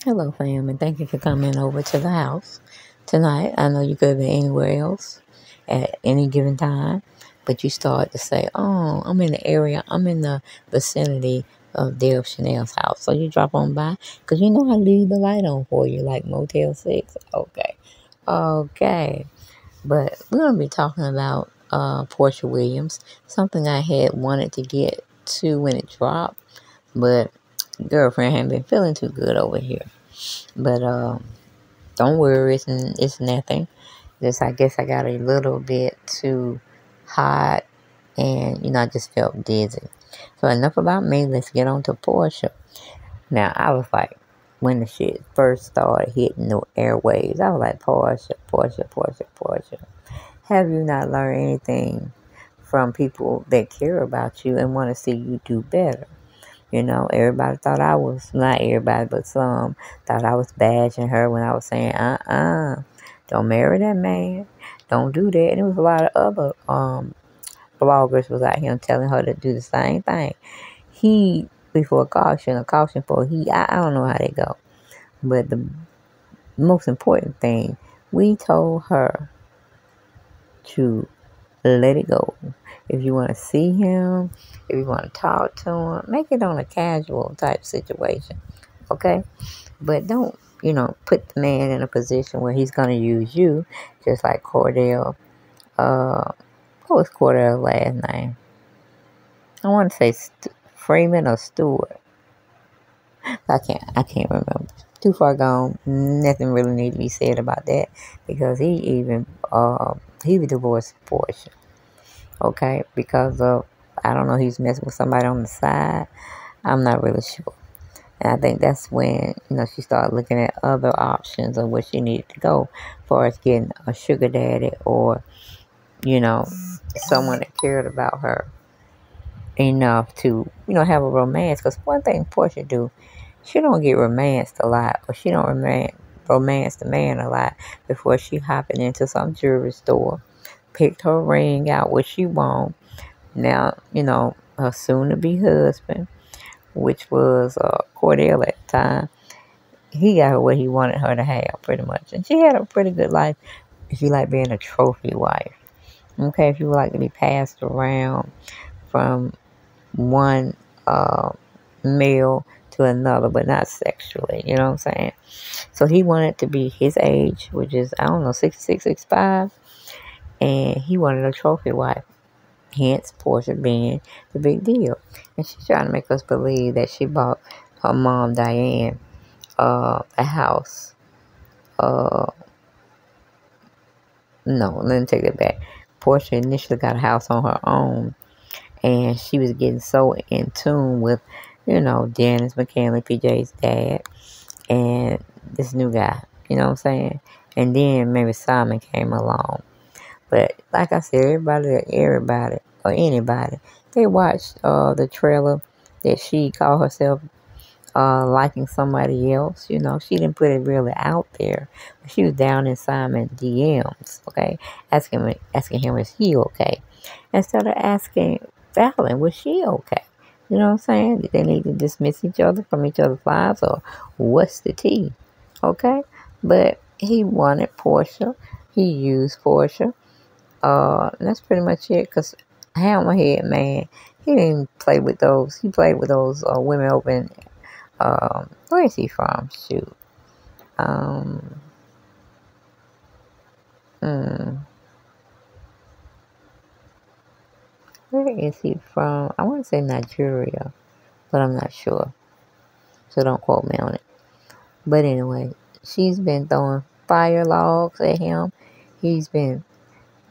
Hello, fam, and thank you for coming over to the house tonight. I know you could have been anywhere else at any given time, but you started to say, "Oh, I'm in the area. I'm in the vicinity of Dale Chanel's house." So you drop on by because you know I leave the light on for you, like Motel 6. Okay, okay. But we're gonna be talking about Portia Williams, something I had wanted to get to when it dropped, but girlfriend hadn't been feeling too good over here. But don't worry, it's nothing. Just I guess I got a little bit too hot, and I just felt dizzy. So enough about me. Let's get on to Portia. Now I was like, when the shit first started hitting the airwaves, I was like, Portia, Portia, Portia, Portia. Have you not learned anything from people that care about you and want to see you do better? Everybody thought I was, not everybody, but some thought I was badging her when I was saying, don't marry that man. Don't do that. And there was a lot of other bloggers was out here telling her to do the same thing. He, before caution, a caution for he, I don't know how they go. But the most important thing, we told her to let it go. If you want to see him, if you want to talk to him, make it on a casual type situation, okay? But don't, put the man in a position where he's going to use you, just like Cordell. What was Cordell's last name? I want to say Freeman or Stewart. I can't remember. Too far gone. Nothing really need to be said about that because he divorced Portia. Okay, because of, I don't know, he's messing with somebody on the side. I'm not really sure. And I think that's when, she started looking at other options of where she needed to go as far as getting a sugar daddy or, someone that cared about her enough to, have a romance. Because one thing Portia do, she don't get romanced a lot, or she don't romance the man a lot before she hopping into some jewelry store, picked her ring out what she want. Now, her soon-to-be husband, which was Cordell at the time, he got her what he wanted her to have, pretty much. And she had a pretty good life if you like being a trophy wife. Okay, if you would like to be passed around from one male to another, but not sexually, you know what I'm saying? So he wanted to be his age, which is, I don't know, 66, 65, and he wanted a trophy wife. Hence, Portia being the big deal. And she's trying to make us believe that she bought her mom, Diane, a house. No, let me take it back. Portia initially got a house on her own. And she was getting so in tune with, Janice McKinley, PJ's dad, and this new guy. You know what I'm saying? And then maybe Simon came along. But like I said, everybody or anybody, they watched the trailer that she called herself liking somebody else. She didn't put it really out there. But she was down in Simon's DMs, okay, asking him, is he okay? Instead of asking Fallon, was she okay? You know what I'm saying? Did they need to dismiss each other from each other's lives, or what's the tea? Okay? But he wanted Portia. He used Portia. That's pretty much it. Because Hammerhead, man, he didn't play with those. He played with those women over in, where is he from? Shoot. Hmm. Where is he from? I want to say Nigeria, but I'm not sure. So don't quote me on it. But anyway, she's been throwing fire logs at him. He's been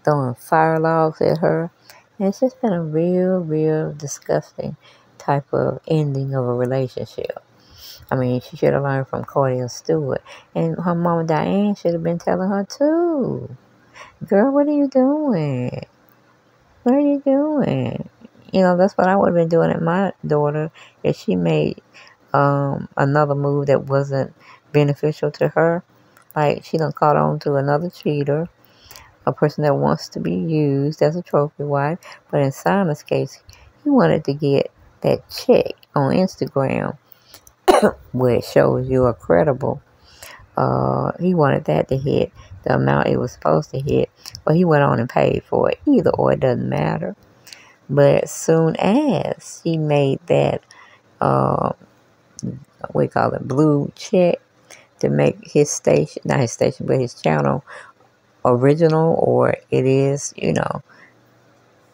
throwing fire logs at her. And it's just been a real disgusting type of ending of a relationship. I mean, she should have learned from Cordell Stewart. And her mama Diane should have been telling her too. Girl, what are you doing? What are you doing? That's what I would have been doing at my daughter if she made another move that wasn't beneficial to her. Like, she done caught on to another cheater, a person that wants to be used as a trophy wife. But in Simon's case, he wanted to get that check on Instagram. where it shows you are credible. He wanted that to hit the amount it was supposed to hit, but he went on and paid for it. Either or, it doesn't matter. But as soon as he made that, we call it blue check to make his station, not his station, but his channel original, or it is, it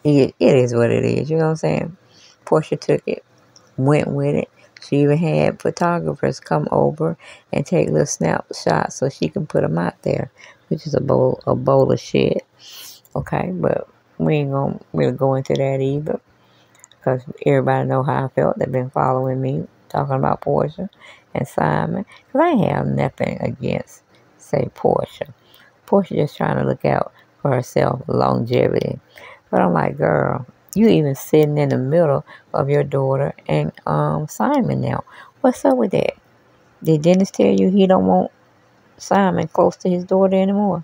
is what it is. You know what I'm saying? Portia took it, went with it. She even had photographers come over and take little snapshots so she can put them out there, which is a bowl of shit. Okay, but we ain't gonna really go into that either, because everybody know how I felt. They've been following me, talking about Portia and Simon. Because I ain't have nothing against, say, Portia. Portia just trying to look out for herself, longevity. But I'm like, girl, you even sitting in the middle of your daughter and Simon now. What's up with that? Did Dennis tell you he don't want Simon close to his daughter anymore?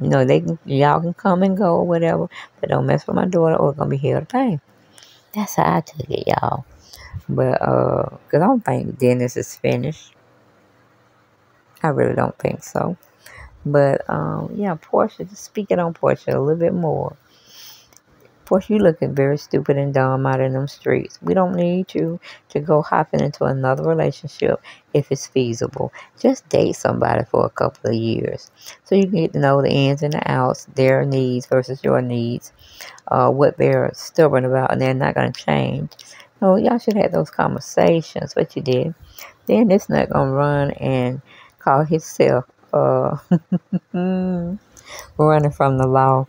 Y'all can come and go or whatever, but don't mess with my daughter or it's gonna be hell to pay. That's how I took it, y'all. But cause I don't think Dennis is finished. I really don't think so. But yeah, Portia. Just speaking on Portia a little bit more. Portia, you looking very stupid and dumb out in them streets. We don't need you to go hopping into another relationship if it's feasible. Just date somebody for a couple of years so you can get to know the ins and the outs, their needs versus your needs, what they're stubborn about, and they're not going to change. No, y'all should have those conversations, but you did. Then this nut going to run and call himself running from the law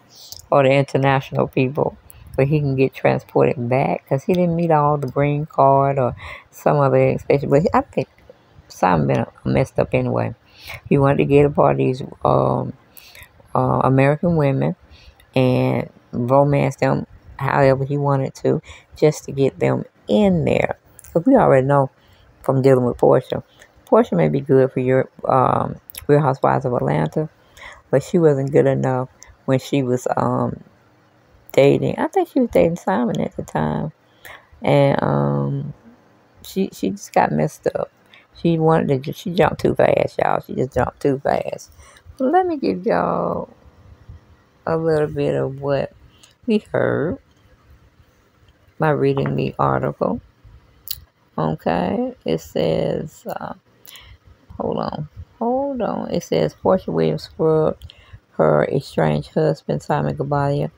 or the international people, but he can get transported back because he didn't meet all the green card or some other expectation. But I think Simon been messed up anyway. He wanted to get a part of these American women and romance them however he wanted to, just to get them in there. Because we already know from dealing with Portia. Portia may be good for your Real Housewives of Atlanta, but she wasn't good enough when she was dating. I think she was dating Simon at the time, and she just got messed up. She jumped too fast, y'all. She just jumped too fast. But let me give y'all a little bit of what we heard by reading the article. Okay, it says, hold on. It says Portia Williams scrubbed her estranged husband Simon Gabadia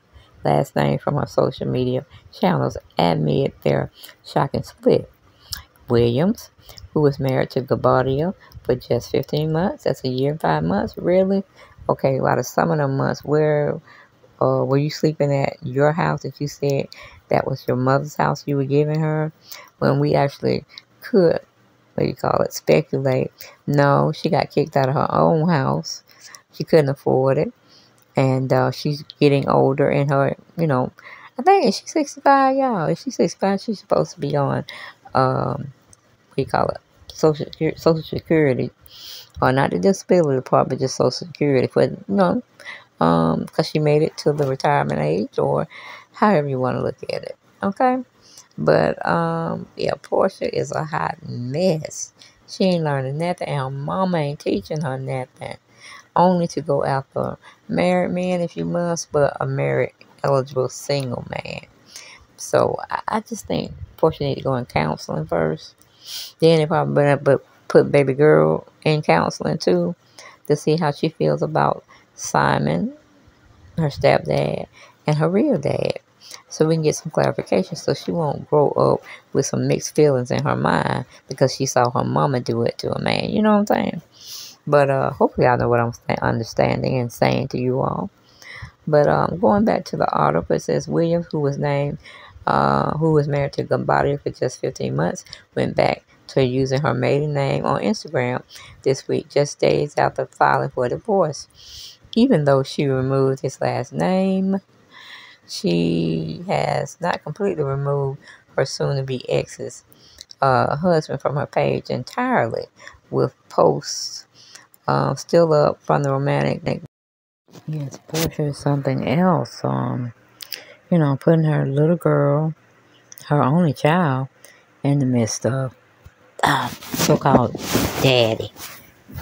last name from her social media channels amid their shocking split. Williams, who was married to Gabadia for just 15 months, that's a year and 5 months, really? Okay, out of some of them months, where were you sleeping at your house that you said that was your mother's house you were giving her? When we actually could, speculate. No, she got kicked out of her own house. She couldn't afford it. And she's getting older in her, I think, is she 65, y'all? If she's 65, she's supposed to be on, Social Security. Or not the disability part, but just Social Security. But, because she made it to the retirement age, or however you want to look at it. Okay? But, yeah, Portia is a hot mess. She ain't learning nothing, and her mama ain't teaching her nothing. Only to go after married men if you must, but a married eligible single man. So I just think Portia need to go in counseling first. Then they probably put baby girl in counseling too, to see how she feels about Simon, her stepdad, and her real dad. So we can get some clarification so she won't grow up with some mixed feelings in her mind because she saw her mama do it to a man. You know what I'm saying? But hopefully I know what I'm understanding and saying to you all. But going back to the article, it says Williams, who was married to Gabadia for just 15 months, went back to using her maiden name on Instagram this week, just days after filing for divorce. Even though she removed his last name, she has not completely removed her soon-to-be ex's husband from her page entirely, with posts still up from the romantic. Yes, Portia is something else. Putting her little girl, her only child, in the midst of so-called daddy,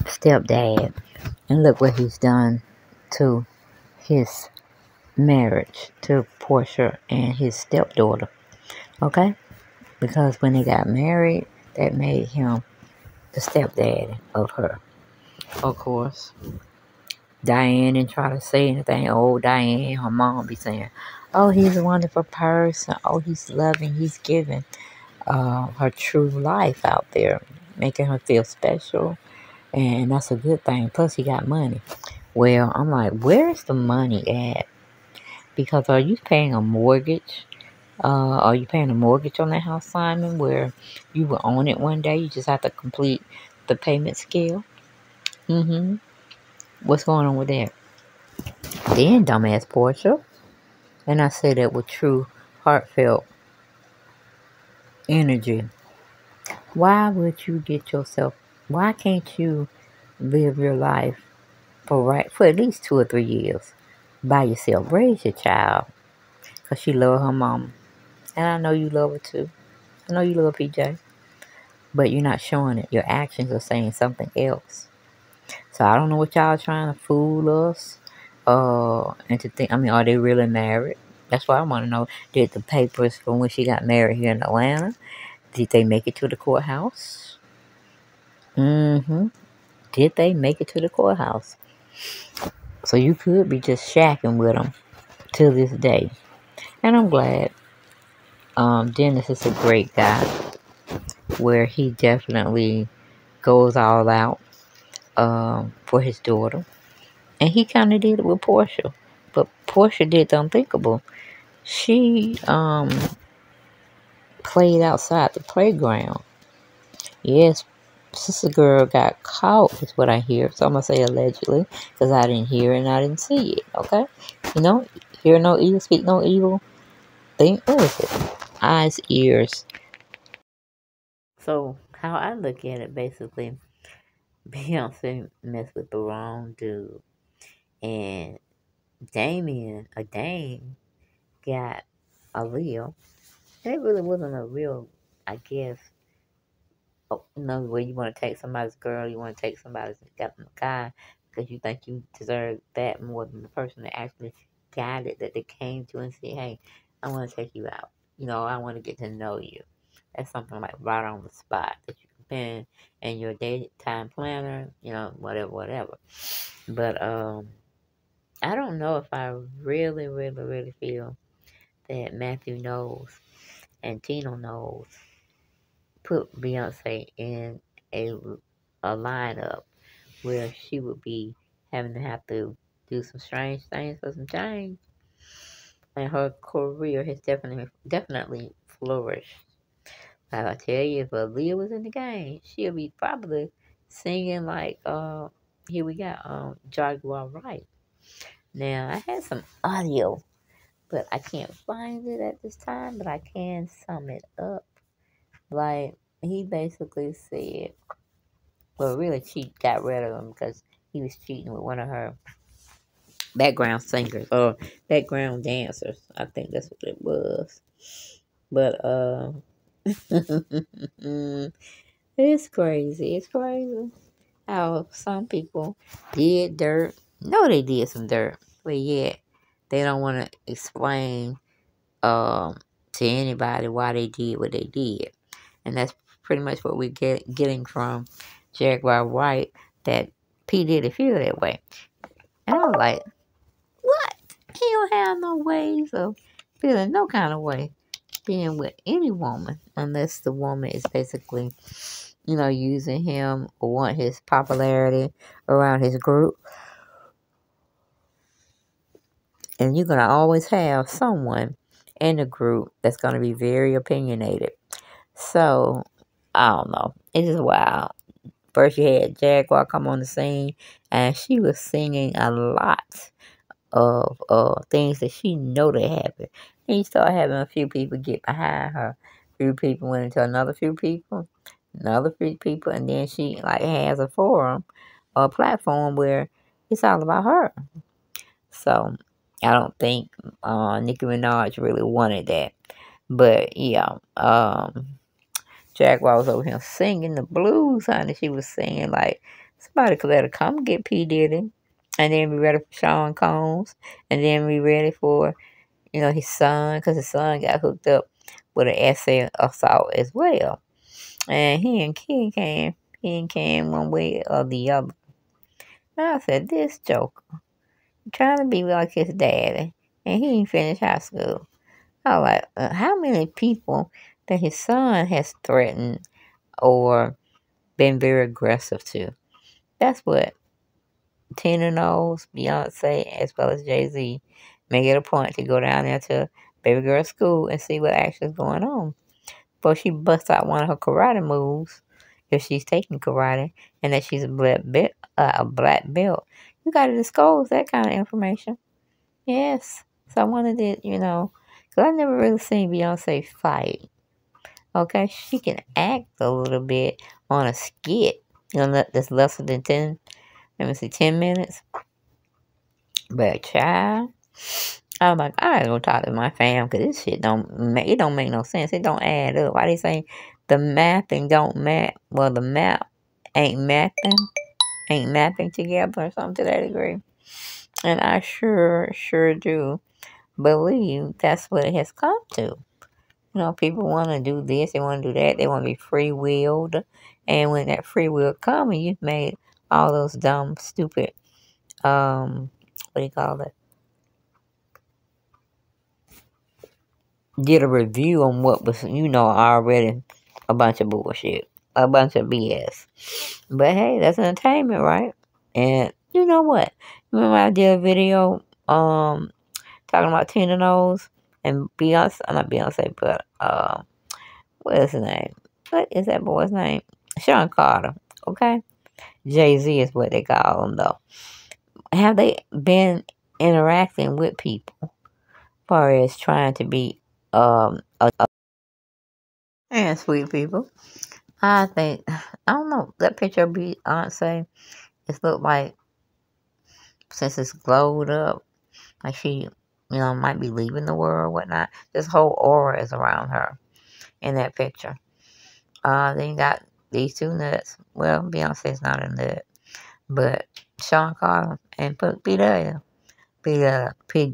stepdad. And look what he's done to his marriage to Portia and his stepdaughter. Okay? Because when they got married, that made him the stepdaddy of her. Of course, Diane didn't try to say anything. Oh, Diane, her mom be saying, oh, he's a wonderful person. Oh, he's loving. He's giving her true life out there, making her feel special. And that's a good thing. Plus, he got money. Well, I'm like, where's the money at? Because are you paying a mortgage? Are you paying a mortgage on that house, Simon, where you will own it one day? You just have to complete the payment scale? Mm-hmm. What's going on with that? Then, dumbass Portia. And I say that with true, heartfelt energy. Why would you get yourself... Why can't you live your life for at least 2 or 3 years by yourself? Raise your child. Because she love her mom. And I know you love her too. I know you love PJ. But you're not showing it. Your actions are saying something else. So I don't know what y'all trying to fool us. And to think, I mean, are they really married? That's what I want to know. Did the papers from when she got married here in Atlanta, did they make it to the courthouse? Mm-hmm. Did they make it to the courthouse? So you could be just shacking with them till this day. And I'm glad. Dennis is a great guy where he definitely goes all out for his daughter. And he kind of did it with Portia. But Portia did the unthinkable. She played outside the playground. Yes, sister girl got caught, is what I hear. So I'm going to say allegedly, because I didn't hear it and I didn't see it, okay? You know, hear no evil, speak no evil. Think, what is it? Eyes, ears. So, how I look at it, basically, Beyonce messed with the wrong dude. And Dame, got a real. And it really wasn't a real, I guess, where you want to take somebody's girl, you want to take somebody's guy, because you think you deserve that more than the person that actually got it, that they came to and said, hey, I want to take you out. I want to get to know you. That's something like right on the spot that you can pin in your daytime planner, whatever. But I don't know if I really, really, really feel that Matthew knows and Tino knows put Beyonce in a lineup where she would be having to have to do some strange things for some change, and her career has definitely flourished. Like I tell you, if Aaliyah was in the game, she'll be probably singing like here we got Jaguar Right. Now I had some audio, but I can't find it at this time, but I can sum it up. Like, he basically said, well, really, she got rid of him because he was cheating with one of her background singers or background dancers. I think that's what it was. But, it's crazy. It's crazy how some people did dirt. No, they did some dirt, but yet they don't want to explain to anybody why they did what they did. And that's pretty much what we're getting from Jaguar White, that P. Diddy feel that way. And I was like, what? He don't have no ways of feeling no kind of way being with any woman unless the woman is basically, using him or want his popularity around his group. And you're going to always have someone in the group that's going to be very opinionated. So, I don't know. It's just wild. First you had Jaguar come on the scene, and she was singing a lot of things that she know that happened. And you start having a few people get behind her. A few people went into another few people, another few people, and then she has a forum or a platform where it's all about her. So I don't think Nicki Minaj really wanted that. But yeah, Jaguar was over here singing the blues, honey. She was singing like somebody could let her come get P. Diddy. And then be ready for Sean Combs. And then be ready for, his son. Because his son got hooked up with an essay assault as well. And he and Cam one way or the other. And I said, this joker trying to be like his daddy. And he ain't finished high school. I was like, how many people that his son has threatened or been very aggressive to? That's what Tina knows, Beyonce, as well as Jay-Z, make it a point to go down there to baby girl school and see what actually is going on. Before she busts out one of her karate moves, if she's taking karate, and that she's a black belt, you got to disclose that kind of information. Yes. So I wanted to, because I never really seen Beyonce fight. Okay, she can act a little bit on a skit, that's less than 10 minutes. But child, I'm like, I gotta go talk to my fam because this shit don't make no sense. It don't add up. Why they say the mapping don't map? Well, the map ain't mapping together or something to that degree. And I sure do believe that's what it has come to. People want to do this, they want to do that, they want to be free-willed. And when that free will comes, you've made all those dumb, stupid, what do you call it? Get a review on what was, already a bunch of bullshit, a bunch of BS. But hey, that's entertainment, right? And you know what? Remember I did a video, talking about Tina Knowles and Beyonce, not Beyonce, but, what is his name? What is that boy's name? Sean Carter, okay? Jay-Z is what they call him, though. Have they been interacting with people as far as trying to be, and sweet people? I think, I don't know, that picture of Beyonce, it looked like, since it's glowed up, like she, might be leaving the world or whatnot. This whole aura is around her in that picture. Then you got these two nuts. Well, Beyonce's not a nut, but Sean Carter and P. Diddy. P.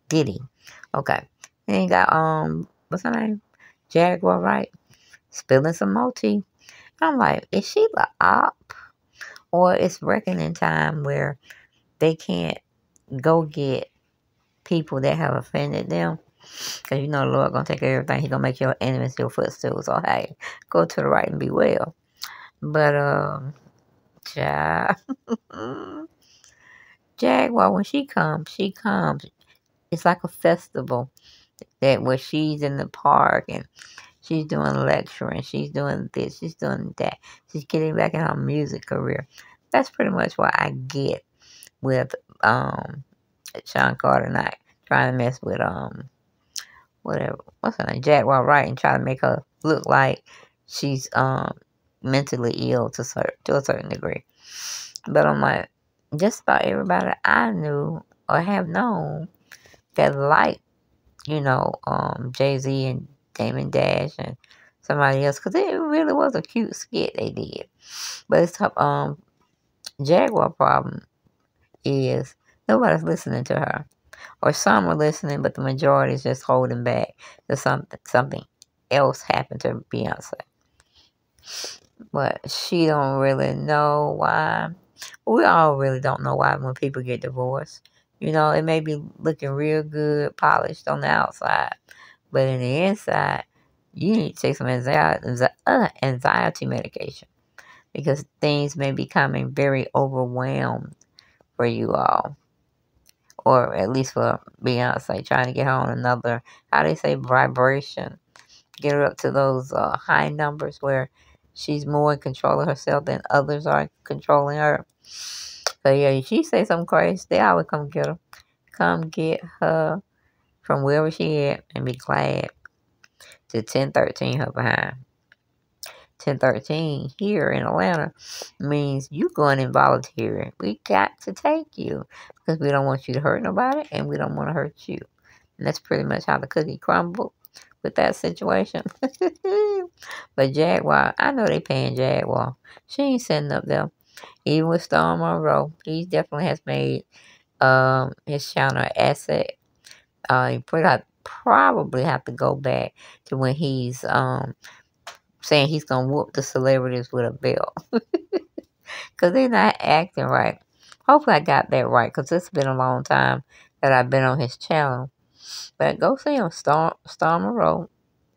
Diddy. Okay. Then you got, what's her name? Jaguar, right? Spilling some more tea. I'm like, is she the op? Or it's reckoning time where they can't go get people that have offended them? Because the Lord going to take everything. He going to make your enemies your footstool. So, hey, go to the right and be well. But, child. Jaguar, when she comes. It's like a festival where she's in the park and she's doing lecturing. She's doing this. She's doing that. She's getting back in her music career. That's pretty much what I get with Sean Carter not trying to mess with what's her name, Jaguar Wright, and try to make her look like she's mentally ill to a certain degree. But I'm like, just about everybody I knew or have known that liked, Jay-Z and Damon Dash and somebody else, because it really was a cute skit they did. But it's Jaguar problem is nobody's listening to her. Or some are listening, but the majority is just holding back to something else happened to Beyonce. But she don't really know why. We all really don't know why when people get divorced. It may be looking real good, polished on the outside. But in the inside, you need to take some anxiety medication. Because things may be becoming very overwhelmed for you all. Or at least for Beyonce, trying to get her on another, how they say, vibration. Get her up to those high numbers where she's more in control of herself than others are controlling her. So yeah, if she say something crazy, they always come get her. Come get her from wherever she at and be glad to 1013 her behind. 1013 here in Atlanta means you going involuntary. We got to take you because we don't want you to hurt nobody and we don't want to hurt you. And that's pretty much how the cookie crumbled. with that situation. But Jaguar, I know they paying Jaguar. She ain't sitting up there. Even with Storm Monroe, he definitely has made his channel an asset. Probably have to go back to when he's saying he's gonna whoop the celebrities with a belt. Because they're not acting right. Hopefully I got that right, because it's been a long time that I've been on his channel. But go see him, Storm Monroe,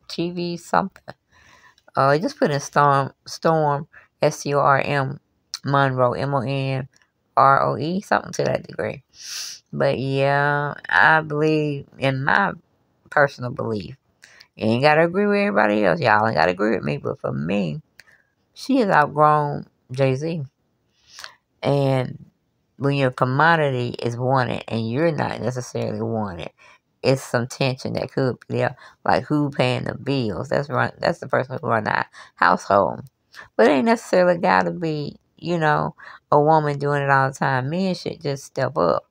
TV something. Just put in Storm, STORM, Monroe, MONROE, something to that degree. But yeah, I believe, in my personal belief, you ain't got to agree with everybody else. Y'all ain't got to agree with me, but for me, she has outgrown Jay-Z. And when your commodity is wanted and you're not necessarily wanted, it's some tension that could be there. Like, who paying the bills? That's the person who run that household. But it ain't necessarily got to be, a woman doing it all the time. Men should just step up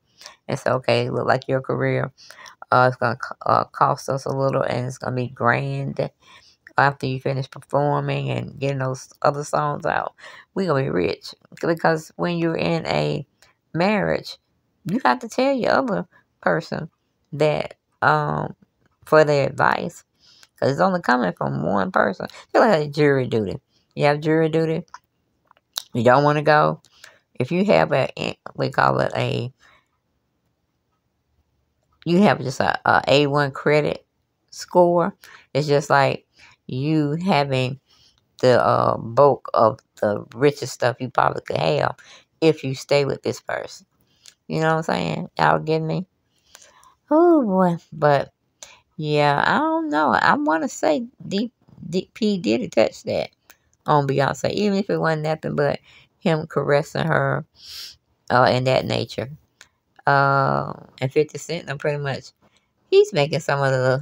and say, okay, look, like your career, it's going to cost us a little, and it's going to be grand after you finish performing and getting those other songs out. We're going to be rich. Because when you're in a marriage, you have to tell your other person that, for their advice. Because it's only coming from one person. It's like jury duty. You have jury duty. You don't want to go. If you have we call it you have just a A1 credit score. It's just like you having the bulk of the richest stuff you probably could have if you stay with this person. You know what I'm saying? Y'all get me? Oh boy. But yeah, I don't know. I want to say P did touch that on Beyonce, even if it wasn't nothing but him caressing her in that nature. And 50 Cent, pretty much, he's making some of the